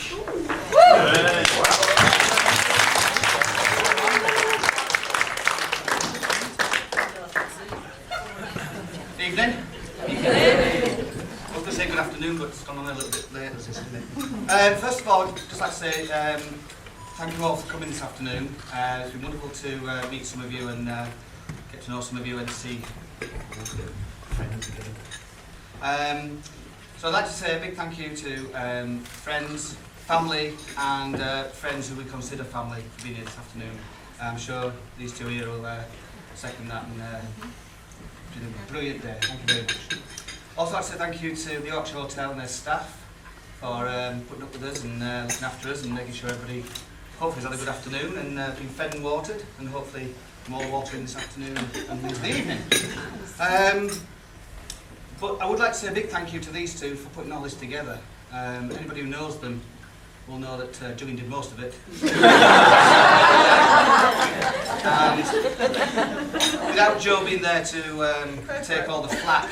Evening. I was going to say good afternoon, but it's gone on a little bit later, isn't it? First of all, I'd just like to say thank you all for coming this afternoon. It's been wonderful to meet some of you and get to know some of you and see. So I'd like to say a big thank you to friends, family and friends who we consider family for being here this afternoon. I'm sure these two here will second that, and it's been a brilliant day. Thank you very much. Also, I'd like to say thank you to the Yorkshire Hotel and their staff for putting up with us and looking after us and making sure everybody hopefully has had a good afternoon and been fed and watered, and hopefully more watering this afternoon and into the evening. But I would like to say a big thank you to these two for putting all this together. Anybody who knows them will know that Gill did most of it. And without Jo being there to take all the flack,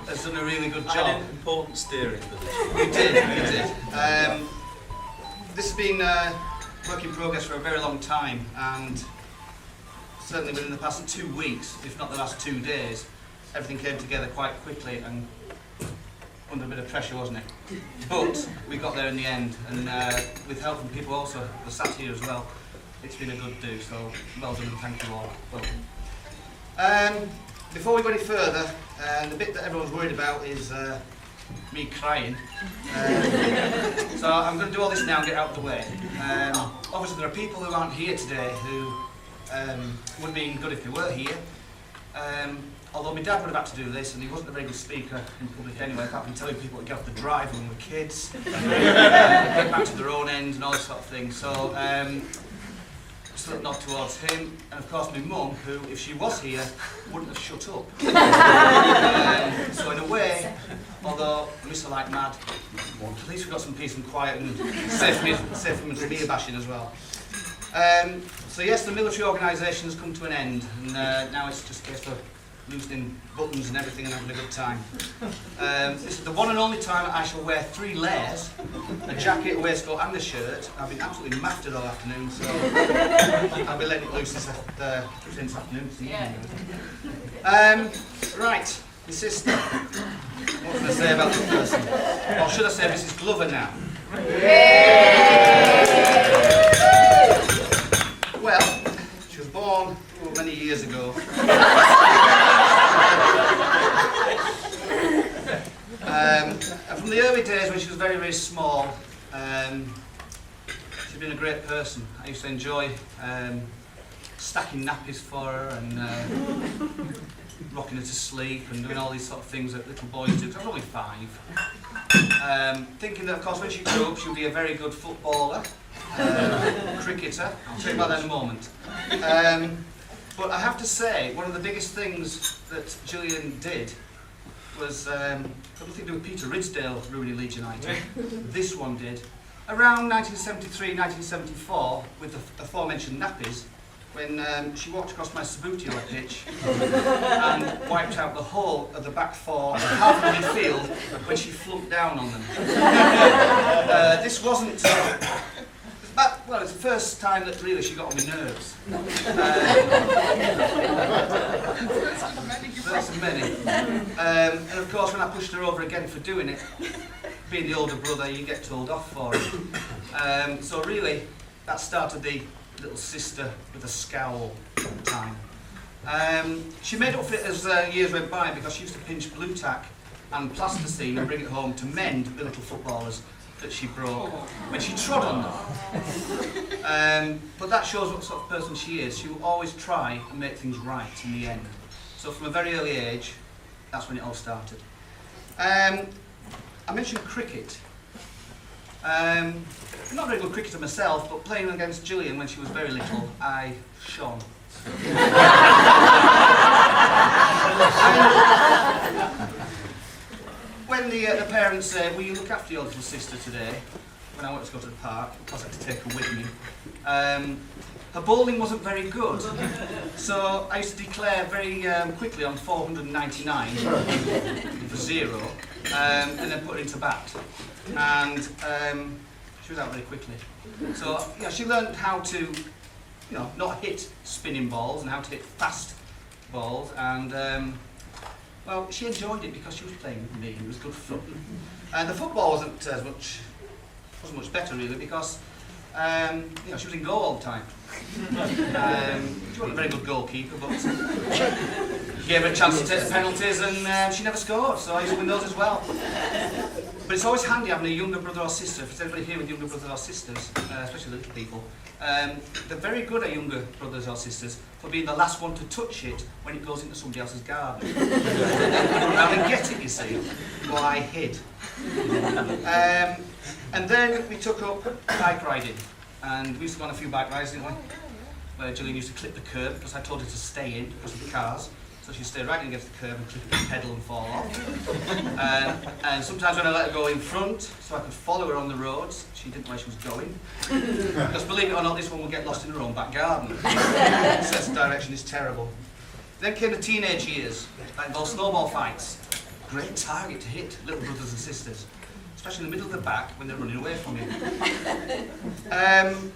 has done a really good job. I had an important steering position. You did. This has been work in progress for a very long time, and certainly within the past 2 weeks, if not the last 2 days, everything came together quite quickly and under a bit of pressure, wasn't it? But we got there in the end, and with help from people also who are sat here as well, it's been a good do, so well done and thank you all. Welcome. Before we go any further, the bit that everyone's worried about is me crying. So I'm going to do all this now and get out of the way. Obviously there are people who aren't here today who would have been good if they were here. Although my dad would have had to do this, and he wasn't a very good speaker in public anyway, apart from telling people to get off the drive when we were kids, get back to their own end and all this sort of thing. So still not towards him, and of course my mum, who, if she was here, wouldn't have shut up. So in a way, although I miss her like mad, at least we've got some peace and quiet and safe from some ear bashing as well. So yes, the military organisation has come to an end, and now it's just a case of loosening buttons and everything and having a good time. This is the one and only time I shall wear 3 layers, a jacket, a waistcoat and a shirt. I've been absolutely mafted all afternoon, so I'll be letting it loose this afternoon. Right, my sister. What can I say about this person? Or should I say Mrs. Glover now? Well, she was born many years ago. And from the early days when she was very, very small, she's been a great person. I used to enjoy stacking nappies for her and rocking her to sleep and doing all these sort of things that little boys do, because I was only 5. Thinking that, of course, when she grew up, she would be a very good footballer, cricketer. I'll tell you about that in a moment. But I have to say, one of the biggest things that Gillian did was, got nothing to do with Peter Ridsdale ruining Leeds United. This one did. Around 1973, 1974, with the aforementioned nappies, when she walked across my Sabutio pitch and wiped out the whole of the back 4 and half of the midfield when she flunked down on them. This wasn't... well, it's the first time that really she got on my nerves. First of many. And of course, when I pushed her over again for doing it, being the older brother, you get told off for it. So really, that started the little sister with a scowl time. She made up for it as years went by, because she used to pinch blue tack and plasticine and bring it home to mend the little footballers that she broke when she trod on them. But that shows what sort of person she is. She will always try and make things right in the end. So from a very early age, that's when it all started. I mentioned cricket. I'm not a very good cricketer myself, but playing against Gillian when she was very little, I shone. When the parents said, will you look after your little sister today, when I wanted to go to the park, because I had to take her with me, her bowling wasn't very good. So I used to declare very quickly on 499 for 0, and then put her into bat. and she was out very quickly. So she learned how to, not hit spinning balls and how to hit fast balls, and well, she enjoyed it because she was playing with me. It was good fun, and the football wasn't much better really because she was in goal all the time. She wasn't a very good goalkeeper, but gave her a chance to take the penalties, and she never scored, so I used to win those as well. But it's always handy having a younger brother or sister. If there's anybody here with younger brothers or sisters, especially little people, they're very good at younger brothers or sisters for being the last one to touch it when it goes into somebody else's garden. Run around and get it, you see, while I hid. And then we took up bike riding, and we used to go on a few bike rides, didn't we? Where Gillian used to clip the curb because I told her to stay in because of the cars. So she'd stay right in against the curb and clip the pedal and fall off. And sometimes when I let her go in front, so I could follow her on the roads, she didn't know where she was going. Because believe it or not, this one would get lost in her own back garden. Sense of direction is terrible. Then came the teenage years, that involved snowball fights. Great target to hit little brothers and sisters, especially in the middle of the back when they're running away from you.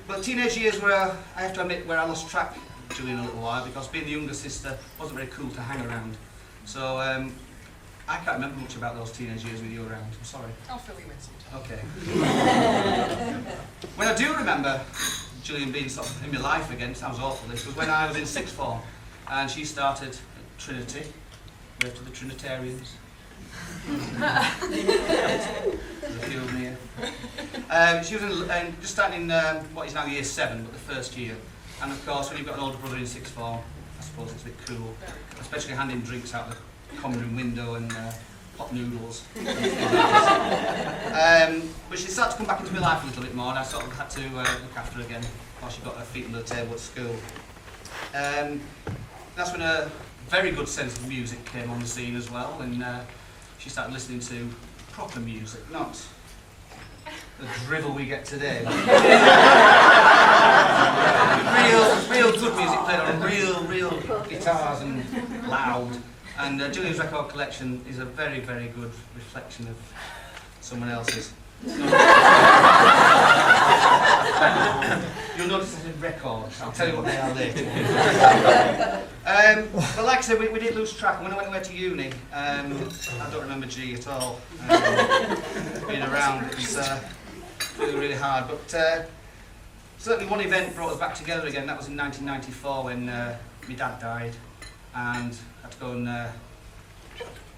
But teenage years were, I have to admit, where I lost track Gillian a little while because being the younger sister wasn't very cool to hang around. So I can't remember much about those teenage years with you around. I'm sorry. I'll fill you in sometime. Okay. When I do remember Gillian being sort of in my life again, sounds awful, this was when I was in sixth form and she started at Trinity, wave to the Trinitarians. There's a few of them here. She was just starting in what is now year 7, but the first year. And of course, when you've got an older brother in sixth form, I suppose it's a bit cool, especially handing drinks out the common room window and hot noodles. But she started to come back into my life a little bit more, and I sort of had to look after her again while she got her feet under the table at school. That's when a very good sense of music came on the scene as well, and she started listening to proper music, not the drivel we get today. real good music played on real guitars and loud. And Gillian's record collection is a very, very good reflection of someone else's. You'll notice it's in records. I'll tell you what they are later. But like I said, we did lose track. And when I went away to uni, I don't remember G at all. Being around, it was really hard. But certainly one event brought us back together again. That was in 1994 when my dad died. And I had to go and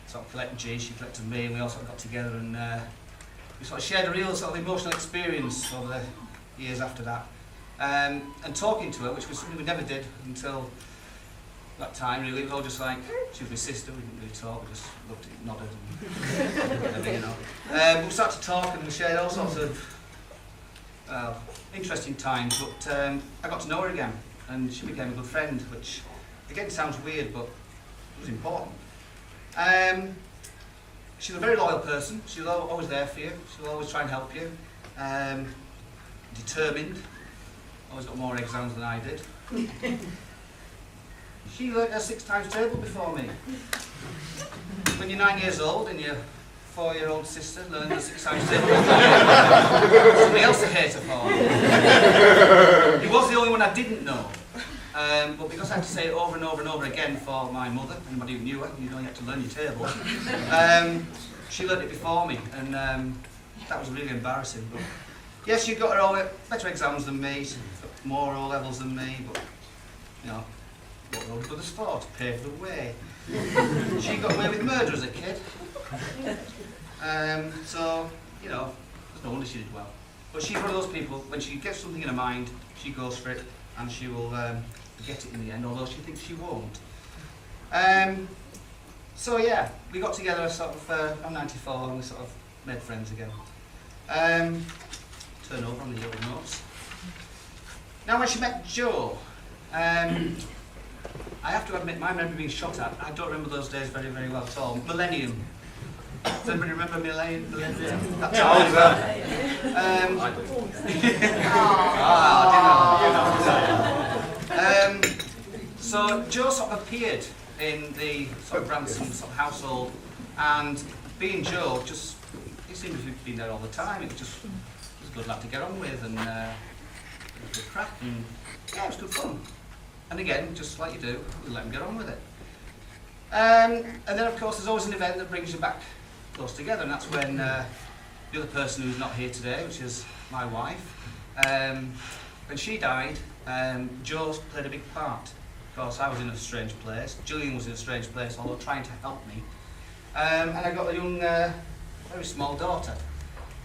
sort of collect G. She collected me, and we all sort of got together and we sort of shared a real sort of emotional experience over the years after that. And talking to her, which was something we never did until that time really, it was all just like, she was my sister, we didn't really talk, we just looked at it, nodded and whatever, you know. We started to talk and we shared all sorts of interesting times, but I got to know her again and she became a good friend, which again sounds weird, but it was important. She's a very loyal person, she's always there for you, she'll always try and help you. Determined, always got more exams than I did. She learnt her 6 times table before me. When you're 9 years old and your 4-year-old sister learned her 6 times table before you, somebody else to hate her for. He was the only one I didn't know. But because I had to say it over and over and over again for my mother, anybody who knew her, you only had to learn your table, she learnt it before me, and that was really embarrassing. But yes, she got her all better exams than me, she got more O levels than me, but you know, what were older brothers for? To pave the way. She got away with murder as a kid. So, you know, there's no wonder she did well. But she's one of those people, when she gets something in her mind, she goes for it, and she will get it in the end, although she thinks she won't. So yeah, we got together sort of on 94 and we sort of made friends again. Turn over on the yellow notes. Now when she met Jo, I have to admit my memory being shot at, I don't remember those days very, very well at all. Millennium. Does anybody remember Millennium? That time as well. So Jo sort of appeared in the sort of Branson sort of household, and being Jo, just he seemed to have been there all the time. It was just, he was a good lad to get on with, and it was a good crack, and yeah, it was good fun. And again, just like you do, we let him get on with it. And then of course there's always an event that brings you back close together, and that's when the other person who's not here today, which is my wife, when she died, Jo played a big part. Of course, I was in a strange place, Gillian was in a strange place, although trying to help me. And I got a young, very small daughter.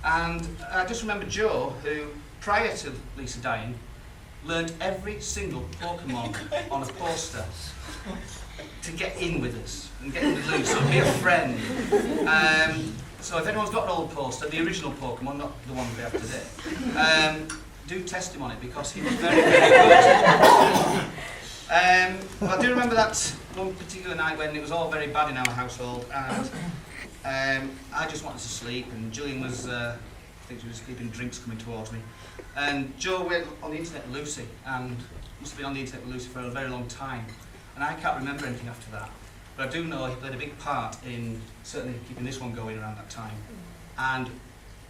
And I just remember Jo, who, prior to Lisa dying, learned every single Pokemon on a poster to get in with us and get in with Lucy, be a friend. So if anyone's got an old poster, the original Pokemon, not the one we have today, do test him on it because he was very, very good. I do remember that one particular night when it was all very bad in our household, and I just wanted to sleep, and Gillian was, I think she was keeping drinks coming towards me. And Jo went on the internet with Lucy, and must have been on the internet with Lucy for a very long time. And I can't remember anything after that. But I do know he played a big part in certainly keeping this one going around that time, and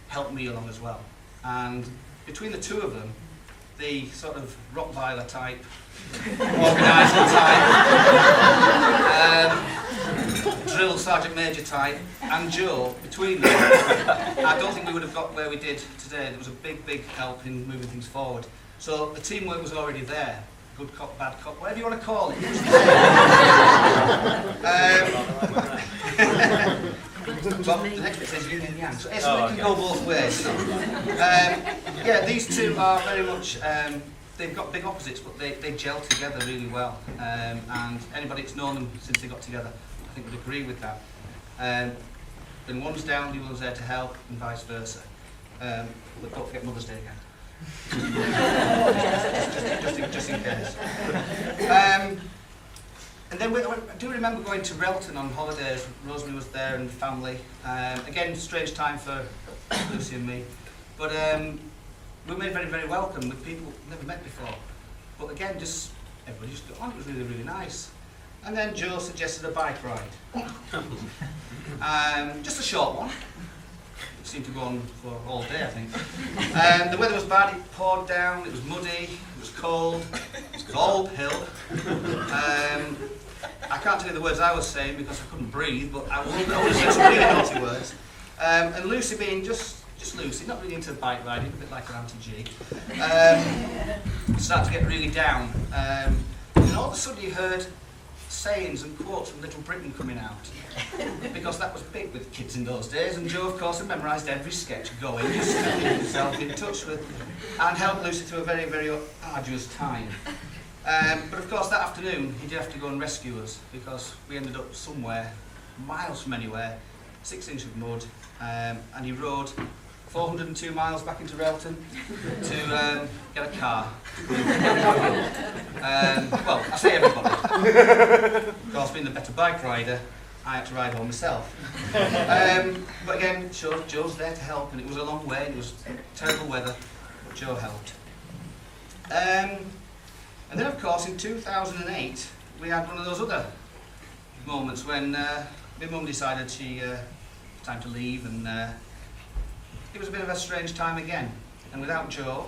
helped me along as well. And between the two of them, the sort of Rottweiler type, organiser type, drill sergeant major type, and Jo, between them, I don't think we would have got where we did today. There was a big, big help in moving things forward. So the teamwork was already there. Good cop, bad cop, whatever you want to call it. Well, the next bit says yin and yang, so it can go both ways. You know. Yeah, these two are very much, they've got big opposites, but they gel together really well. And anybody that's known them since they got together, I think would agree with that. When one's down, the other's there to help, and vice versa. But don't forget Mother's Day again. just in case. And then I do remember going to Relton on holidays. Rosemary was there and family. Again, strange time for Lucy and me. But we were made very, very welcome with people we've never met before. But again, just everybody just got on. It was really, really nice. And then Jo suggested a bike ride. Just a short one. It seemed to go on for all day, I think. The weather was bad, it poured down, it was muddy, it was cold, it was all uphill. I can't tell you the words I was saying because I couldn't breathe, but I would have said some really naughty words. And Lucy being just Lucy, not really into bike riding, a bit like her Auntie G, started to get really down. And all of a sudden you heard sayings and quotes from Little Britain coming out, because that was big with kids in those days, and Jo of course had memorised every sketch going, just to keep himself in touch with and help Lucy through a very, very arduous time. But of course that afternoon he did have to go and rescue us, because we ended up somewhere, miles from anywhere, 6 inches of mud, and he rode 402 miles back into Relton to get a car. Well, I say everybody. Of course, being the better bike rider, I had to ride home myself. But again, Jo's there to help, and it was a long way, and it was terrible weather, but Jo helped. And then, of course, in 2008, we had one of those other moments when my mum decided she time to leave, and it was a bit of a strange time again. And without Jo,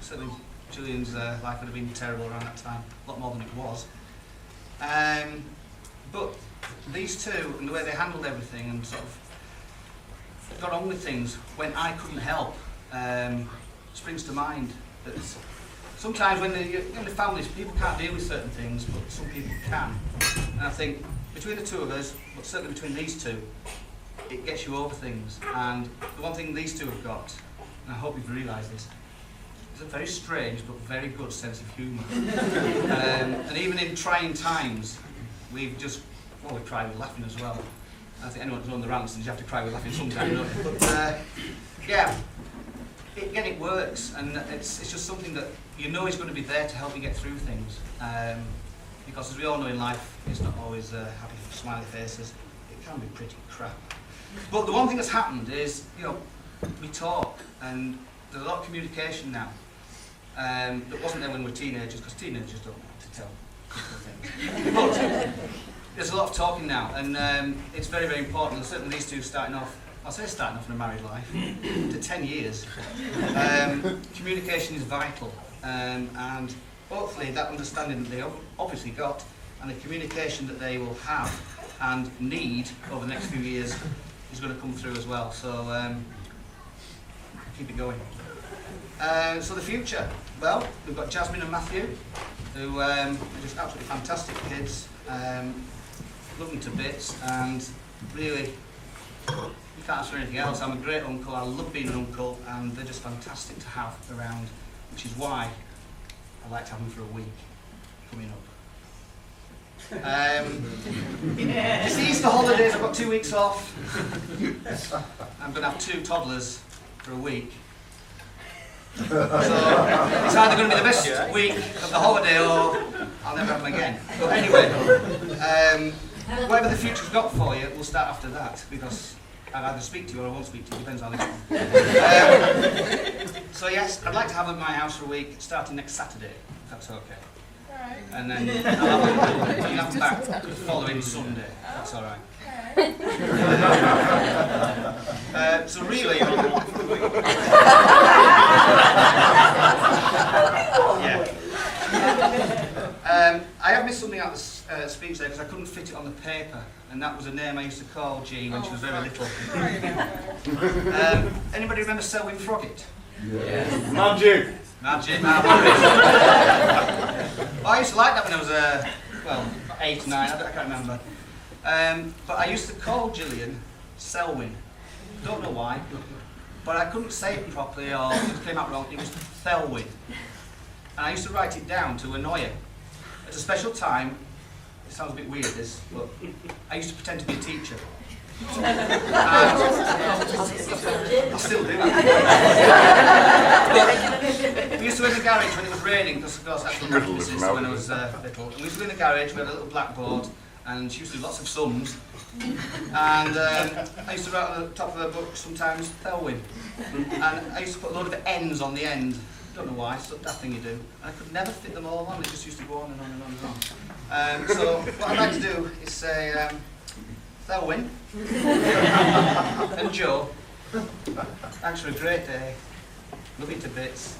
certainly Gillian's life would have been terrible around that time, a lot more than it was. But these two, and the way they handled everything and sort of got on with things when I couldn't help, springs to mind. That sometimes when you're in the families, people can't deal with certain things, but some people can. And I think between the two of us, but certainly between these two, it gets you over things. And the one thing these two have got, and I hope you've realised this, is a very strange but very good sense of humour. And even in trying times, we've cried with laughing as well. I think anyone who's known the Ransons, you have to cry with laughing sometimes, don't you? But yeah, it works, and it's just something that you know is going to be there to help you get through things. Because as we all know in life, it's not always happy, smiley faces. It can be pretty crap. But the one thing that's happened is, we talk, and there's a lot of communication now that wasn't there when we were teenagers, because teenagers don't know what to tell people things. But there's a lot of talking now, and it's very, very important. And certainly these two starting off I'll say starting off in a married life, to 10 years. Communication is vital, and hopefully that understanding that they obviously got, and the communication that they will have and need over the next few years is going to come through as well. So keep it going. So the future, well, we've got Jasmine and Matthew, who are just absolutely fantastic kids, love them to bits, and really, you can't ask for anything else. I'm a great uncle, I love being an uncle, and they're just fantastic to have around, which is why I like to have them for a week coming up. It's the Easter holidays, I've got 2 weeks off. I'm going to have 2 toddlers for a week. So it's either going to be the best week of the holiday or I'll never have them again. But anyway, whatever the future's got for you, we'll start after that, because I'll either speak to you or I won't speak to you, depends on the So yes, I'd like to have them at my house for a week, starting next Saturday, if that's okay. And then I'll have them back the following Sunday, if that's alright. So really, I have missed something out of the speech there because I couldn't fit it on the paper, and that was a name I used to call G when she was very little. Anybody remember Selwyn Froggatt? Yeah. Magic! Magic, well, I used to like that when I was, 8, 9, I can't remember. But I used to call Gillian Selwyn. Don't know why, but I couldn't say it properly or it came out wrong. It was Thelwyn. And I used to write it down to annoy her. At a special time, it sounds a bit weird this, but I used to pretend to be a teacher. I still do. We used to go in the garage when it was raining, because of course that's what practice is when I was little. And we used to go in the garage, we had a little blackboard, and she used to do lots of sums. And I used to write on the top of her book sometimes Thelwyn. And I used to put a load of N's on the end. Don't know why, it's that thing you do. And I could never fit them all on, it just used to go on and on and on and on. So what I'd like to do is say Thelwyn and Jo, thanks for a great day, love you to bits,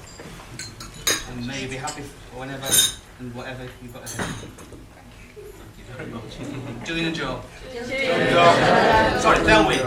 and may you be happy whenever and whatever you've got ahead. Gill and Jo. Sorry, Thelwyn.